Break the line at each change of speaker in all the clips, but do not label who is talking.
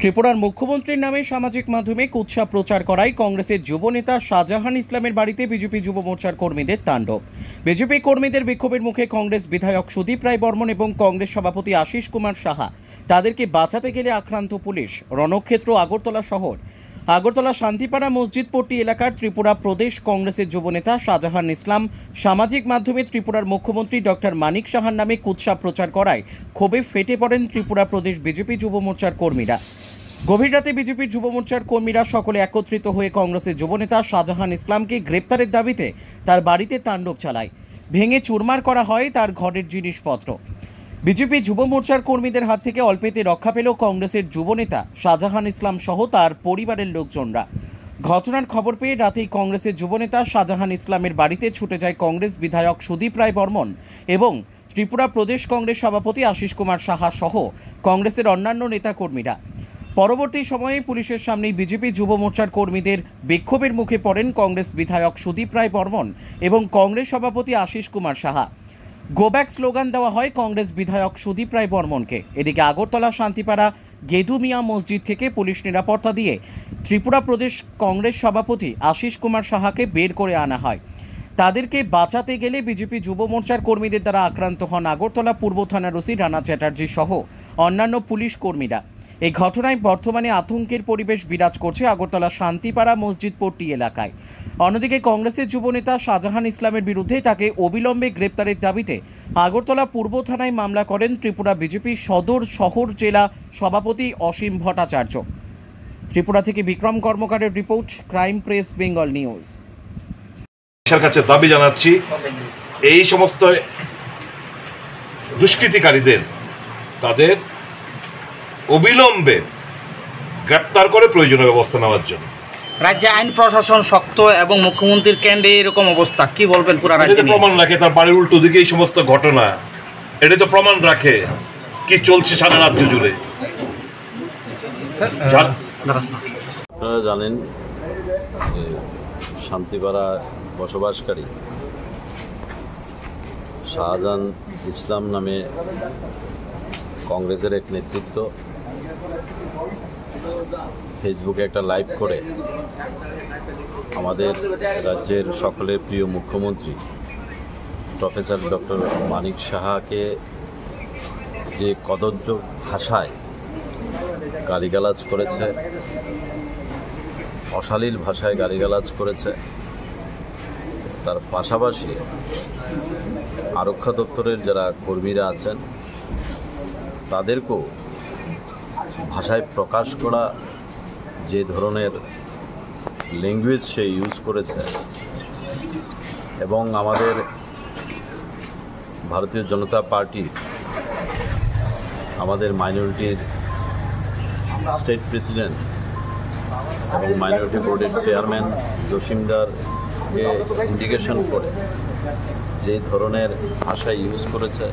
ত্রিপুরার মুখ্যমন্ত্রীর নামে সামাজিক মাধ্যমে কুৎসা প্রচার করায় কংগ্রেসের যুবনেতা শাহজাহান ইসলামের বাড়িতে বিজেপি যুব মোর্চার কর্মীদের তাণ্ডব। বিজেপি কর্মীদের বিক্ষোভের মুখে কংগ্রেস বিধায়ক সুদীপ রায় বর্মন এবং কংগ্রেস সভাপতি আশিস কুমার সাহা তাদেরকে বাঁচাতে গেলে আক্রান্ত পুলিশ। রণক্ষেত্র আগরতলা শহর। আগরতলা শান্তিপাড়া মসজিদ পট্টি এলাকার ত্রিপুরা প্রদেশ কংগ্রেসের যুবনেতা শাহজাহান ইসলাম সামাজিক মাধ্যমে ত্রিপুরার মুখ্যমন্ত্রী ডক্টর মানিক সাহার নামে কুৎসা প্রচার করায় ক্ষোভে ফেটে পড়েন ত্রিপুরা প্রদেশ বিজেপি যুব মোর্চার কর্মীরা। গভীর রাতে বিজেপির যুব মোর্চার কর্মীরা সকলে একত্রিত হয়ে কংগ্রেসের যুবনেতা শাহজাহান ইসলামকে গ্রেপ্তারের দাবিতে তার বাড়িতে তাণ্ডব চালায়। ভেঙে চুরমার করা হয় তার ঘরের জিনিসপত্র। বিজেপি যুব মোর্চার কর্মীদের হাত থেকে অল্পেতে রক্ষা পেল কংগ্রেসের যুবনেতা শাহজাহান ইসলাম সহ তার পরিবারের লোকজনরা। ঘটনার খবর পেয়ে রাতেই কংগ্রেসের যুবনেতা শাহজাহান ইসলামের বাড়িতে ছুটে যায় কংগ্রেস বিধায়ক সুদীপ রায় বর্মন এবং ত্রিপুরা প্রদেশ কংগ্রেস সভাপতি আশিস কুমার সাহা সহ কংগ্রেসের অন্যান্য নেতাকর্মীরা। পরবর্তী সময়ে পুলিশের সামনেই বিজেপি যুব মোর্চার কর্মীদের বিক্ষোভের মুখে পড়েন কংগ্রেস বিধায়ক সুদীপ রায় বর্মন এবং কংগ্রেস সভাপতি আশিস কুমার সাহা। গোব্যাক স্লোগান দেওয়া হয় কংগ্রেস বিধায়ক সুদীপ রায় বর্মনকে। এদিকে আগরতলা শান্তিপাড়া গেদু মিয়া মসজিদ থেকে পুলিশ নিরাপত্তা দিয়ে ত্রিপুরা প্রদেশ কংগ্রেস সভাপতি আশিস কুমার সাহাকে বের করে আনা হয়। তাদেরকে বাঁচাতে গেলে বিজেপি যুব মোর্চার কর্মীদের দ্বারা আক্রান্ত হন আগরতলা পূর্ব থানার ওসি রানা চ্যাটার্জি সহ অন্যান্য পুলিশ কর্মীরা। এই ঘটনায় বর্তমানে আতঙ্কের পরিবেশ বিরাজ করছে আগরতলা শান্তিপাড়া মসজিদ পট্টি এলাকায়। অন্যদিকে কংগ্রেসের যুবনেতা শাহজাহান ইসলামের বিরুদ্ধে তাকে অবিলম্বে গ্রেপ্তারের দাবিতে আগরতলা পূর্ব থানায় মামলা করেন ত্রিপুরা বিজেপি সদর শহর জেলা সভাপতি অসীম ভট্টাচার্য। ত্রিপুরা থেকে বিক্রম কর্মকারের report, crime press Bengal news.
কাছে দাবি জানাচ্ছি এই সমস্ত দুষ্কৃতিকারীদের তাদের অবিলম্বে গ্রেপ্তার করে প্রয়োজনীয় ব্যবস্থা নেওয়ার জন্য।
রাজ্যে আইন প্রশাসন শক্ত এবং মুখ্যমন্ত্রীর কেন্দ্রে এরকম অবস্থা, কি বলবেন? পুরা রাজ্যে
প্রমাণ রাখে তার বাড়ির উল্টো দিকে এই সমস্ত ঘটনা, এটা তো প্রমাণ রাখে কি চলছে সারা রাজ্য জুড়ে।
আপনারা জানেন শান্তিপাড়া বসবাসকারী শাহজাহান ইসলাম নামে কংগ্রেসের এক নেতৃত্ব ফেসবুকে একটা লাইভ করে আমাদের রাজ্যের সকলের প্রিয় মুখ্যমন্ত্রী প্রফেসর ডক্টর মানিক সাহাকে যে কদর্য ভাষায় গালিগালাজ করেছে, অশালীল ভাষায় গালিগালাজ করেছে, তার পাশাপাশি আরক্ষা দপ্তরের যারা কর্মীরা আছেন তাদেরকেও ভাষায় প্রকাশ করা যে ধরনের ল্যাঙ্গুয়েজ সে ইউজ করেছে এবং আমাদের ভারতীয় জনতা পার্টি আমাদের মাইনরিটির স্টেট প্রেসিডেন্ট এবং মাইনরিটি বোর্ডের চেয়ারম্যান জসিমদারকে ইন্ডিকেশন করে যে ধরনের ভাষা ইউজ করেছে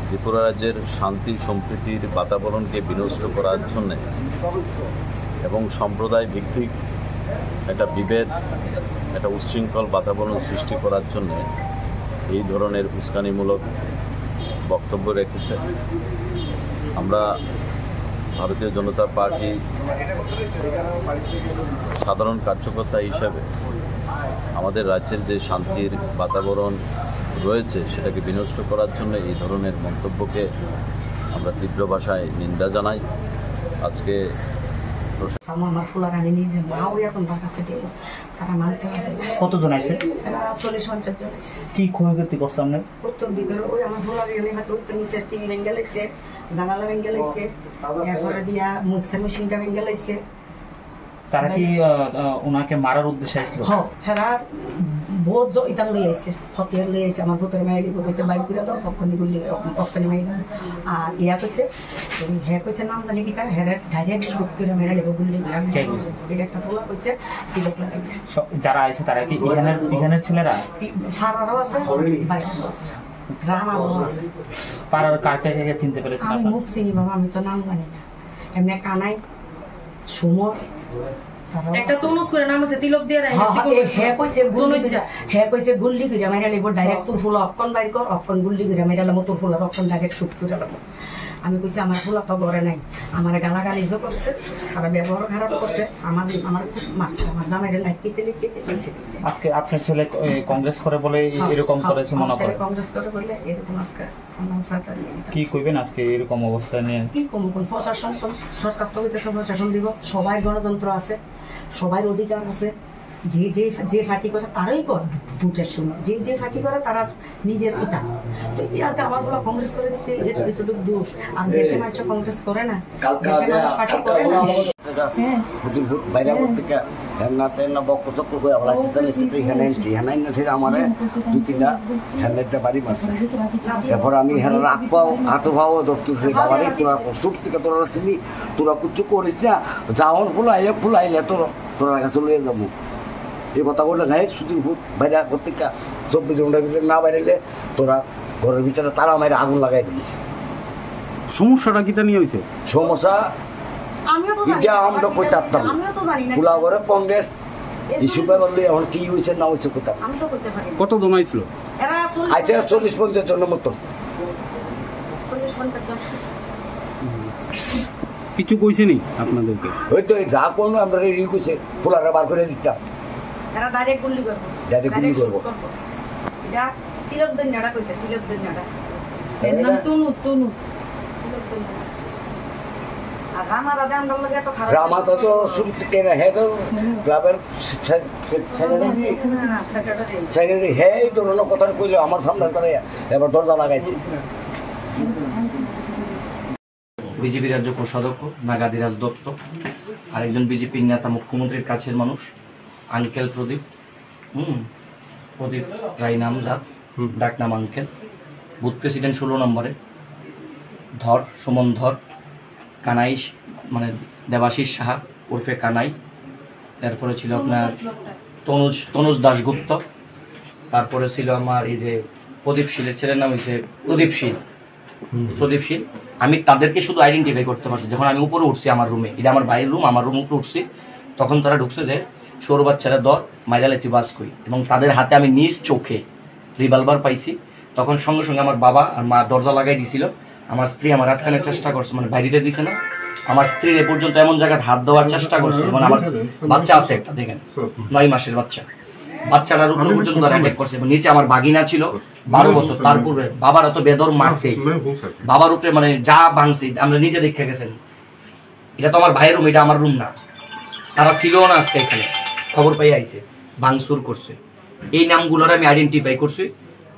ত্রিপুরা রাজ্যের শান্তি সম্প্রীতির বাতাবরণকে বিনষ্ট করার জন্যে এবং সম্প্রদায় ভিত্তিক একটা বিভেদ, একটা উচ্ছৃঙ্খল বাতাবরণ সৃষ্টি করার জন্যে এই ধরনের উস্কানিমূলক বক্তব্য রেখেছে। আমরা ভারতীয় জনতা পার্টি সাধারণ কার্যকর্তা হিসাবে আমাদের রাজ্যের যে শান্তির বাতাবরণ রয়েছে সেটাকে বিনষ্ট করার জন্য এই ধরনের মন্তব্যকে আমরা তীব্র ভাষায় নিন্দা জানাই। আজকে
কতজন আছে?
40-50 জন আছে।
কি ক্ষয়ক্ষতি করছে আপনার?
উত্তর ভিতরে ওই আমার ফুলার উত্তর নিচের টিভি ভেঙে লাগছে, জানালা ভেঙে লাগছে, এরপরে দিয়া মিক্সার মেশিনটা ভেঙে লাগছে।
তারা কি ওনাকে মারার উদ্দেশ্যে আসছিল?
হ্যাঁ, বহুত ইতান লই আইছে, হতিয়ার লই আইছে। আমার ভূতের মাইলি কইছে বাইক করে দাও, পক্ষনি গুলি পক্ষনি মাইল। আর ইয়া কইছে হ্যাঁ কইছে নাম জানি কি কার হ্যাঁ ডাইরেক্ট শুট করে মেরা লেবো গুলি। এটা একটা ফুলা কইছে তিলক লাগে।
যারা আইছে তারা কি এখানের ছেলেরা?
ফারারও আছে, বাইরেও আছে, রামাও আছে।
পাড়ার কার কাকে চিনতে পেরেছেন?
আমি মুখ চিনি বাবা, আমি তো নাম জানি না। এমনি কানাই সুমর একটা তনুজ করে নাম আছে, তিলক দিয়ে হ্যাঁ কইছে গুল্লি করে মেরা লেবো ডাইরেক্ট তোর ফুল অক্ষণ বাইর কর, অক্ষণ গুল্লি করে মেরা লেবো তোর ফুল অক্ষণ ডাইরেক্ট শুট করে লেবো। আমি কইছি আমার ফুলা তো ঘরে নাই, আমার গালাগালিজও করছে, তারা ব্যবহার খারাপ করছে, আমার খুব মারছে, আমার জামাইরে লাইতে লিখতে দিয়েছে।
আজকে আপনার ছেলে কংগ্রেস করে বলে এরকম করেছে মনে করে?
কংগ্রেস করে বলে এরকম আজকে
কি কইবেন আজকে এরকম অবস্থা নিয়ে?
কি কম কোন প্রশাসন তো সরকার তো হইতেছে প্রশাসন দিব, সবাই গণতন্ত্র আছে, সবাই অধিকার আছে, যে ফাটি করে তারাই করে ভোটের সময়, যে ফাটি করে তারা নিজের ইটা। তো আজকে আমার বলা কংগ্রেস করে দিতে এতটুকু দোষ, আর দেশে মানুষ কংগ্রেস করে না, দেশে মানুষ ফাটি করে না।
এরপর আমি রাত পাও হাত ভাও ধরতেছি, বাবারে তোরা কষ্ট থেকে তোরা চিনি, তোরা কিছু করিস না, যাওয়ান ফুলাইলে তোরা কাছে লইয়ে যাবো। এই কথা বলে নাই সুতির ভূত বাইরে করতে 24 ঘন্টার ভিতরে না বাইরেলে তোরা ঘরের ভিতরে তারা মাইরে আগুন লাগাই দিবি।
সমস্যাটা কি তা নিয়ে হয়েছে?
সমস্যা এটা আমরা কই থাকতাম পুলা করে কংগ্রেস ইস্যু করলে এখন কি হয়েছে না হয়েছে কোথাও
কতজন আইছিল?
আচ্ছা 40-50 জনের মতো।
কিছু কইছে নি আপনাদেরকে?
হয়তো যা কোনো আমরা রেডি করছে ফুলারা বার করে দিতাম,
ডাইরেক্ট গুলি করবো,
ডাইরেক্ট গুলি করবো।
এটা তিলক দন্যাটা কইছে, তিলক দন্যাটা এর নাম তুনুস আর রামা দাদা আমরা লগে এত খারাপ,
রামা তো শুরু থেকে না হে তো ক্লাবের সেক্রেটারি হে এই ধরনের কথা কইলো আমার সামনে তারা এবার দরজা লাগাইছে।
বিজেপি রাজ্য কোষাধ্যক্ষ নাগাদিরাজ দত্ত, আরেকজন বিজেপির নেতা মুখ্যমন্ত্রীর কাছের মানুষ আঙ্কেল প্রদীপ রায় নামজাত, ডাকনাম আঙ্কেল, বুথ প্রেসিডেন্ট 16 নম্বরে সুমন ধর, কানাই মানে দেবাশিস সাহা ওরফে কানাই, তারপরে ছিল আপনার তনুজ দাশগুপ্ত, তারপরে ছিল আমার এই যে প্রদীপ শীলের ছেলের নাম হয়েছে প্রদীপ শীল। আমি তাদেরকে শুধু আইডেন্টিফাই করতে পারছি যখন আমি উপরে উঠছি আমার রুমে, এটা আমার বাইরের রুম, আমার রুম উপরে উঠছি, তখন তারা ঢুকছে যে সৌর বাচ্চারা দর মাইরালে তুই বাস কই, এবং তাদের হাতে আমি নিজ চোখে রিভলভার পাইছি। তখন সঙ্গে সঙ্গে আমার বাবা আর মা দরজা লাগাই দিয়েছিল, আমার স্ত্রী আমার আটকানোর চেষ্টা করছে, মানে বাইরে দিছে না, আমার স্ত্রীর এ পর্যন্ত এমন জায়গায় হাত দেওয়ার চেষ্টা করছে, মানে আমার বাচ্চা আছে একটা দেখেন 9 মাসের বাচ্চাটার উপর পর্যন্ত তারা অ্যাটাক করছে, এবং নিচে আমার বাগিনা ছিল 12 বছর, তার পূর্বে বাবার অত বেদর মারছে, বাবার উপরে মানে যা ভাঙছি আমরা নিজে দেখে গেছেন। এটা তো আমার ভাইয়ের রুম, এটা আমার রুম না, তারা ছিল না আজকে এখানে, খবর পাই আইছে ভাঙচুর করছে। এই নামগুলোর আমি আইডেন্টিফাই করছি,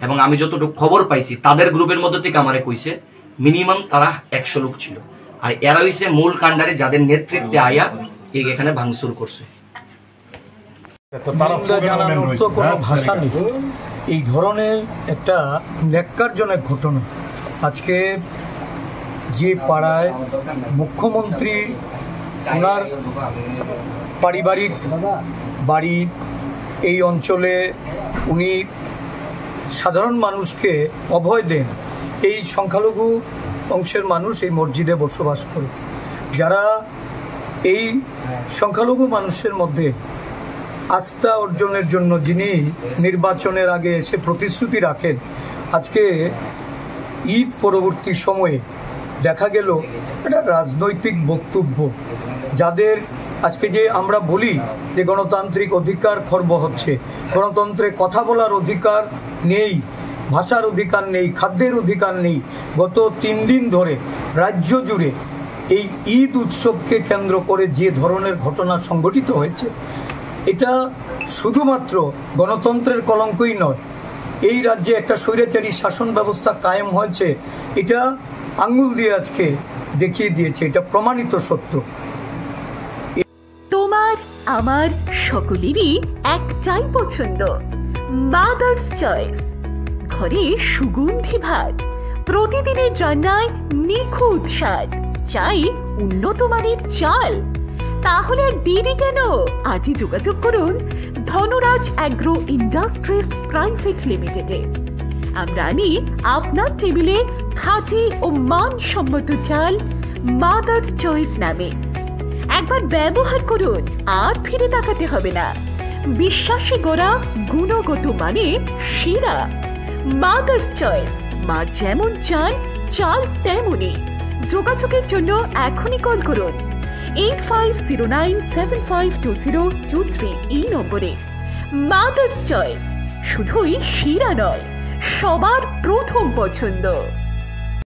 এবং আমি যতটুকু খবর পাইছি তাদের গ্রুপের মধ্যে থেকে আমারে কইছে মিনিমাম তারা 100 লোক ছিল, আর এরা হইছে মূল কাণ্ডারে যাদের নেতৃত্বে আয়া এখানে ভাঙচুর করছে।
জানানোর তো কোনো ভাষা নেই, এই ধরনের একটা ন্যাক্কারজনক ঘটনা। আজকে যে পাড়ায় মুখ্যমন্ত্রী ওনার পারিবারিক বাড়ি, এই অঞ্চলে উনি সাধারণ মানুষকে অভয় দেন, এই সংখ্যালঘু অংশের মানুষ এই মসজিদে বসবাস করে, যারা এই সংখ্যালঘু মানুষের মধ্যে আস্থা অর্জনের জন্য যিনি নির্বাচনের আগে এসে প্রতিশ্রুতি রাখেন, আজকে ঈদ পরবর্তী সময়ে দেখা গেল এটা রাজনৈতিক বক্তব্য, যাদের আজকে যে আমরা বলি যে গণতান্ত্রিক অধিকার খর্ব হচ্ছে, গণতন্ত্রে কথা বলার অধিকার নেই, ভাষার অধিকার নেই, খাদ্যের অধিকার নেই। গত 3 দিন ধরে রাজ্য জুড়ে এই ঈদ উৎসবকে কেন্দ্র করে যে ধরনের ঘটনা সংঘটিত হয়েছে, এটা শুধুমাত্র গণতন্ত্রের কলঙ্কই নয়, এই রাজ্যে একটা স্বৈরাচারী শাসন ব্যবস্থা কায়েম হয়েছে, এটা আঙ্গুল দিয়ে আজকে দেখিয়ে দিয়েছে, এটা প্রমাণিত সত্য।
তোমার আমার সকলেরই একটাই পছন্দ, মাদার্স চয়েস। ঘরে সুগন্ধি ভাত, প্রতিদিনের রান্নায় নিখুঁত স্বাদ, চাই উন্নত মানের চাল, তাহলে আর দেরি কেন? আজই যোগাযোগ করুন ধনরাজ অ্যাগ্রো ইন্ডাস্ট্রিজ প্রাইভেট লিমিটেডে। আমরা আনি আপনার টেবিলে খাঁটি ও মানসম্মত চাল মাদার্স চয়েস নামে। একবার ব্যবহার করুন, আর ফিরে তাকাতে হবে না। বিশ্বাসী গোড়া, গুণগত মানে সেরা। মাদার্স চয়েস, মা যেমন চান চাল তেমনই। যোগাযোগের জন্য এখনই কল করুন 8509752023 এই নম্বরে। মাদার্স চয়েস, শুধুই শিরা নয়, সবার প্রথম পছন্দ।